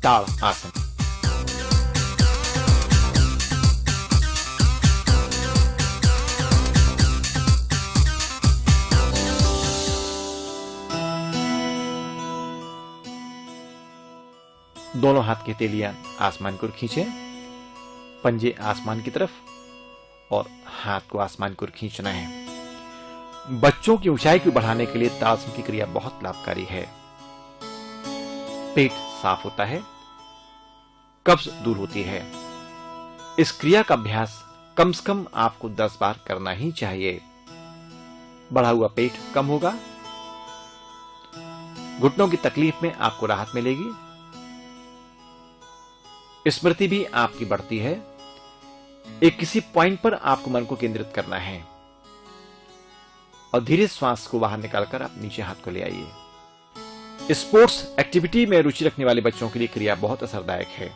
ताड़ आसन। दोनों हाथ की हथेलियां आसमान की ओर खींचें, पंजे आसमान की तरफ और हाथ को आसमान की ओर खींचना है। बच्चों की ऊंचाई को बढ़ाने के लिए ताड़ासन की क्रिया बहुत लाभकारी है। पेट साफ होता है, कब्ज दूर होती है। इस क्रिया का अभ्यास कम से कम आपको 10 बार करना ही चाहिए। बढ़ा हुआ पेट कम होगा, घुटनों की तकलीफ में आपको राहत मिलेगी, स्मृति भी आपकी बढ़ती है। एक किसी पॉइंट पर आपको मन को केंद्रित करना है और धीरे श्वास को बाहर निकालकर आप नीचे हाथ को ले आइए। स्पोर्ट्स एक्टिविटी में रुचि रखने वाले बच्चों के लिए क्रिया बहुत असरदायक है।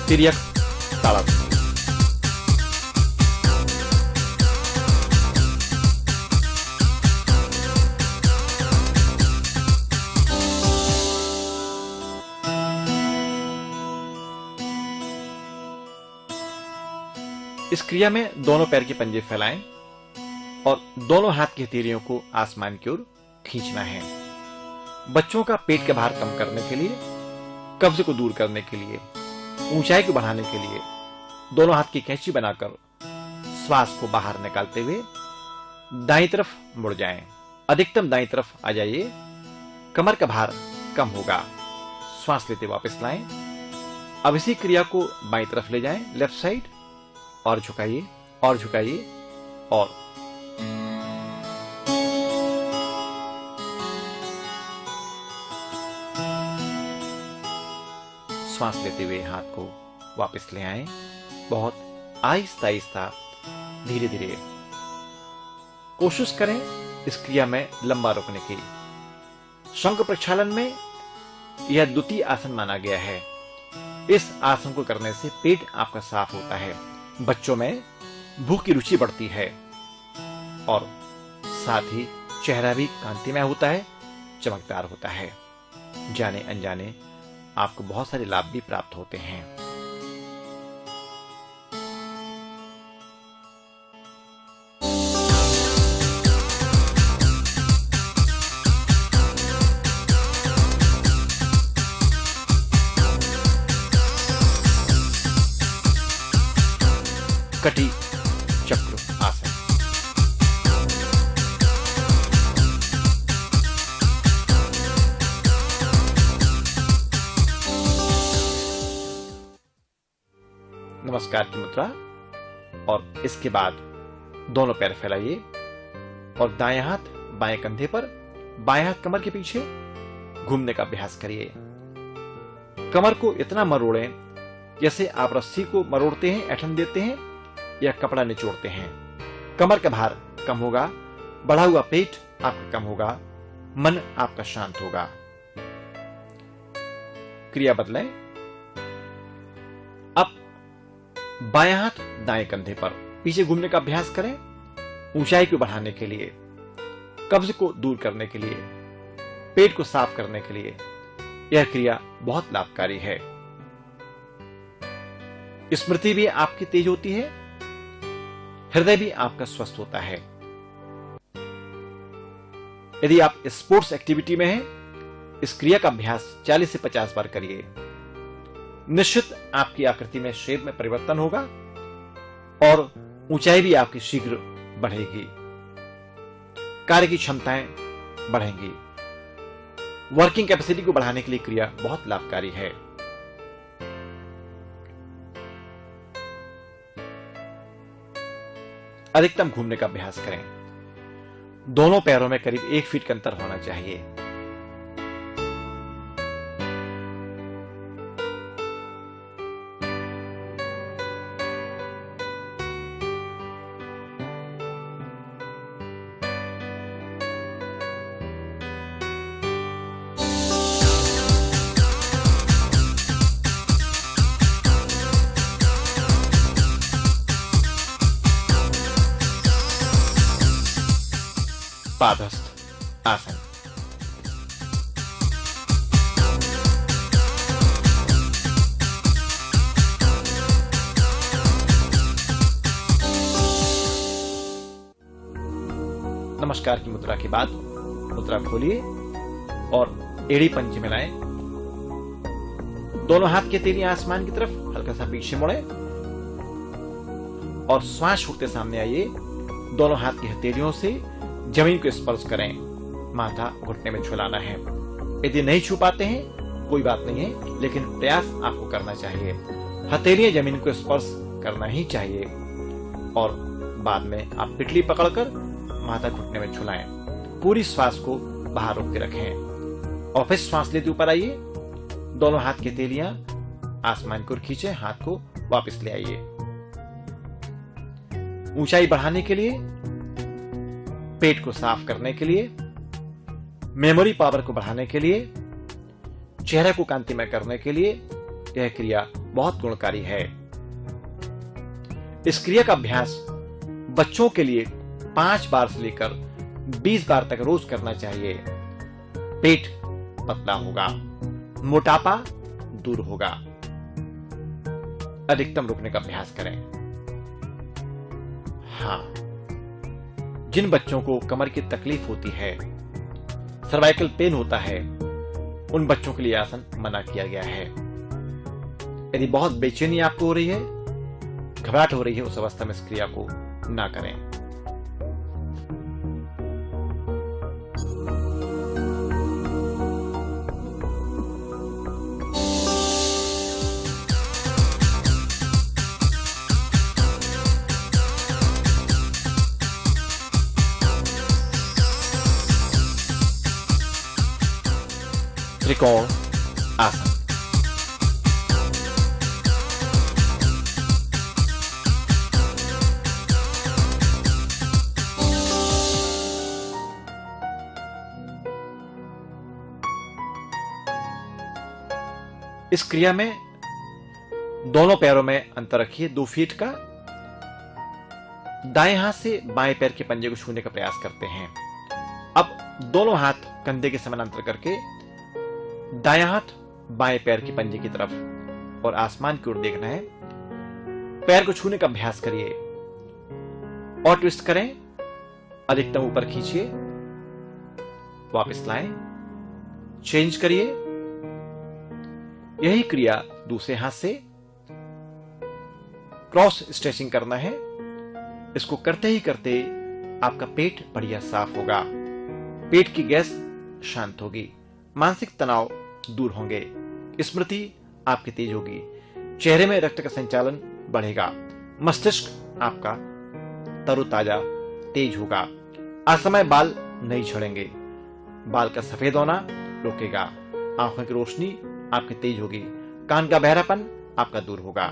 तिर्यक ताड़ासन। इस क्रिया में दोनों पैर के पंजे फैलाएं और दोनों हाथ की हथेलियों को आसमान की ओर खींचना है। बच्चों का पेट का भार कम करने के लिए, कब्ज को दूर करने के लिए, ऊंचाई को बढ़ाने के लिए दोनों हाथ की कैंची बनाकर श्वास को बाहर निकालते हुए दाईं तरफ मुड़ जाएं। अधिकतम दाईं तरफ आ जाइए, कमर का भार कम होगा। श्वास लेते वापस लाएं। अब इसी क्रिया को बाईं तरफ ले जाएं, लेफ्ट साइड, और झुकाइए और झुकाइए और श्वास लेते हुए हाथ को वापस ले आएं। बहुत आहिस्ता आहिस्ता, धीरे धीरे कोशिश करें इस क्रिया में लंबा रुकने की। शंख प्रक्षालन में यह द्वितीय आसन माना गया है। इस आसन को करने से पेट आपका साफ होता है, बच्चों में भूख की रुचि बढ़ती है और साथ ही चेहरा भी कांतिमय होता है, चमकदार होता है। जाने अनजाने आपको बहुत सारे लाभ भी प्राप्त होते हैं। कटी चक्र आसन। नमस्कार की मुद्रा और इसके बाद दोनों पैर फैलाइए और दाएं हाथ बाएं कंधे पर, बाएं हाथ कमर के पीछे घूमने का अभ्यास करिए। कमर को इतना मरोड़ें जैसे आप रस्सी को मरोड़ते हैं, ऐंठन देते हैं या कपड़ा निचोड़ते हैं। कमर का भार कम होगा, बढ़ा हुआ पेट आपका कम होगा, मन आपका शांत होगा। क्रिया बदलें। अब बाएं हाथ दाएं कंधे पर पीछे घूमने का अभ्यास करें। ऊंचाई को बढ़ाने के लिए, कब्ज को दूर करने के लिए, पेट को साफ करने के लिए यह क्रिया बहुत लाभकारी है। स्मृति भी आपकी तेज होती है, हृदय भी आपका स्वस्थ होता है। यदि आप स्पोर्ट्स एक्टिविटी में हैं, इस क्रिया का अभ्यास 40 से 50 बार करिए। निश्चित आपकी आकृति में, शेप में परिवर्तन होगा और ऊंचाई भी आपकी शीघ्र बढ़ेगी, कार्य की क्षमताएं बढ़ेंगी। वर्किंग कैपेसिटी को बढ़ाने के लिए क्रिया बहुत लाभकारी है। अधिकतम घूमने का अभ्यास करें। दोनों पैरों में करीब 1 फीट का अंतर होना चाहिए। पादहस्त आसन। नमस्कार की मुद्रा के बाद मुद्रा खोलिए और एड़ी पंजे मिलाएं। दोनों हाथ की हथेलियां आसमान की तरफ हल्का सा पीछे मुड़े और श्वास छोड़ते सामने आइए। दोनों हाथ की हथेलियों से जमीन को स्पर्श करें। माथा घुटने में झुलाना है। यदि नहीं छू पाते हैं कोई बात नहीं है, लेकिन प्रयास आपको करना चाहिए। हथेलियां जमीन को स्पर्श करना ही चाहिए और बाद में आप पिटली पकड़कर माथा घुटने में झुलाएं। पूरी श्वास को बाहर रोक के रखें और फिर श्वास लेते ऊपर आइए। दोनों हाथ की हथेलियां आसमान की ओर खींचे, हाथ को वापस ले आइए। ऊंचाई बढ़ाने के लिए, पेट को साफ करने के लिए, मेमोरी पावर को बढ़ाने के लिए, चेहरे को कांतिमय करने के लिए यह क्रिया बहुत गुणकारी है। इस क्रिया का अभ्यास बच्चों के लिए 5 बार से लेकर 20 बार तक रोज करना चाहिए। पेट पतला होगा, मोटापा दूर होगा। अधिकतम रुकने का अभ्यास करें। हाँ, जिन बच्चों को कमर की तकलीफ होती है, सर्वाइकल पेन होता है, उन बच्चों के लिए आसन मना किया गया है। यदि बहुत बेचैनी आपको हो रही है, घबराहट हो रही है, उस अवस्था में इस क्रिया को ना करें। त्रिकोण आसन। इस क्रिया में दोनों पैरों में अंतर रखिए 2 फीट का। दाएं हाथ से बाएं पैर के पंजे को छूने का प्रयास करते हैं। अब दोनों हाथ कंधे के समानांतर करके दायां हाथ बाएं पैर के पंजे की तरफ और आसमान की ओर देखना है। पैर को छूने का अभ्यास करिए और ट्विस्ट करें। अधिकतम ऊपर खींचिए, वापस लाएं, चेंज करिए। यही क्रिया दूसरे हाथ से क्रॉस स्ट्रेचिंग करना है। इसको करते ही करते आपका पेट बढ़िया साफ होगा, पेट की गैस शांत होगी, मानसिक तनाव दूर होंगे, स्मृति आपकी तेज होगी, चेहरे में रक्त का संचालन बढ़ेगा, मस्तिष्क आपका तरोताजा तेज होगा। असमय बाल नहीं झड़ेंगे, बाल का सफेद होना रुकेगा, आंखों की रोशनी आपकी तेज होगी, कान का बहरापन आपका दूर होगा।